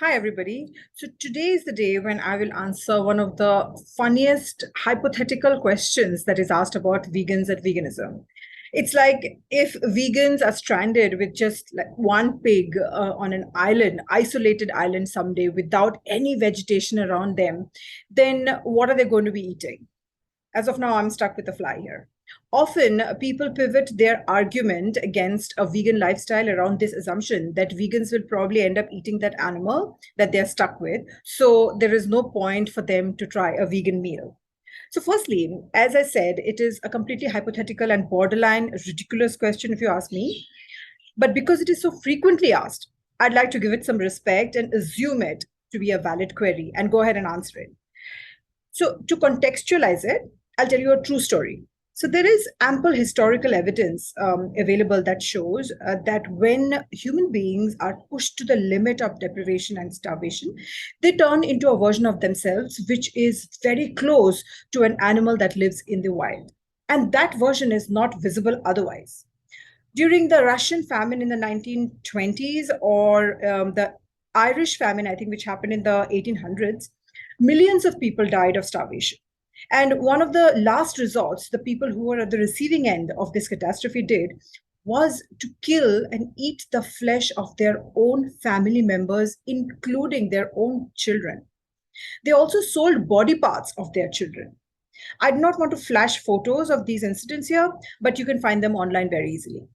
Hi, everybody. So today is the day when I will answer one of the funniest hypothetical questions that is asked about vegans and veganism. It's like if vegans are stranded with just like one pig on an island, isolated island someday without any vegetation around them, then what are they going to be eating? As of now, I'm stuck with a fly here. Often, people pivot their argument against a vegan lifestyle around this assumption that vegans will probably end up eating that animal that they're stuck with. So, there is no point for them to try a vegan meal. So, firstly, as I said, it is a completely hypothetical and borderline ridiculous question, if you ask me. But because it is so frequently asked, I'd like to give it some respect and assume it to be a valid query and go ahead and answer it. So, to contextualize it, I'll tell you a true story. So, there is ample historical evidence available that shows that when human beings are pushed to the limit of deprivation and starvation, they turn into a version of themselves which is very close to an animal that lives in the wild. And that version is not visible otherwise. During the Russian famine in the 1920s or the Irish famine, I think, which happened in the 1800s, millions of people died of starvation. And one of the last resorts the people who were at the receiving end of this catastrophe did was to kill and eat the flesh of their own family members, including their own children. They also sold body parts of their children. I do not want to flash photos of these incidents here, but you can find them online very easily.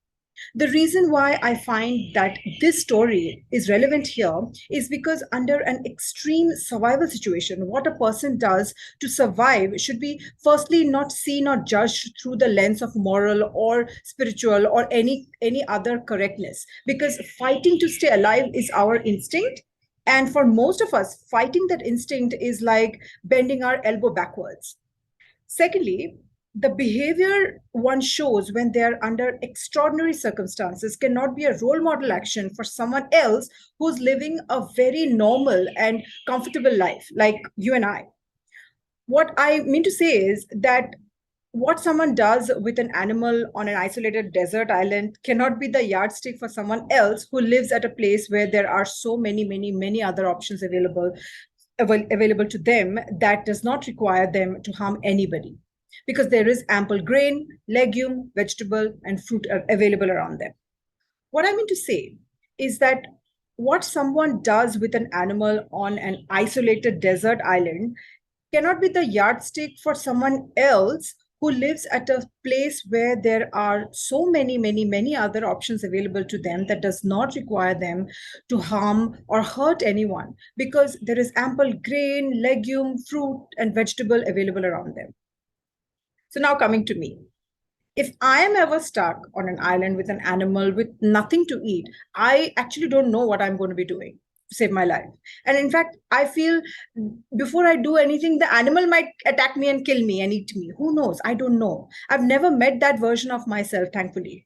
The reason why I find that this story is relevant here is because, under an extreme survival situation, what a person does to survive should be firstly not seen or judged through the lens of moral or spiritual or any other correctness. Because fighting to stay alive is our instinct. And for most of us, fighting that instinct is like bending our elbow backwards. Secondly, the behavior one shows when they are under extraordinary circumstances cannot be a role model action for someone else who's living a very normal and comfortable life, like you and I. What I mean to say is that what someone does with an animal on an isolated desert island cannot be the yardstick for someone else who lives at a place where there are so many other options available to them that does not require them to harm anybody, because there is ample grain, legume, vegetable, and fruit available around them. What I mean to say is that what someone does with an animal on an isolated desert island cannot be the yardstick for someone else who lives at a place where there are so many other options available to them that does not require them to harm or hurt anyone, because there is ample grain, legume, fruit, and vegetable available around them. So now coming to me. If I am ever stuck on an island with an animal with nothing to eat, I actually don't know what I'm going to be doing to save my life. And in fact, I feel before I do anything, the animal might attack me and kill me and eat me. Who knows? I don't know. I've never met that version of myself, thankfully.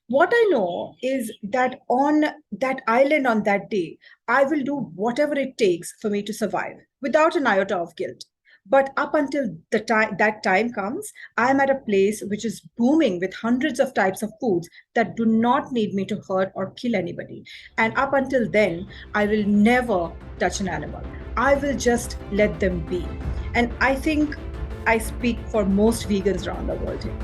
What I know is that on that island on that day, I will do whatever it takes for me to survive without an iota of guilt. But up until the time that time comes, I am at a place which is booming with hundreds of types of foods that do not need me to hurt or kill anybody. And up until then, I will never touch an animal. I will just let them be. And I think I speak for most vegans around the world here.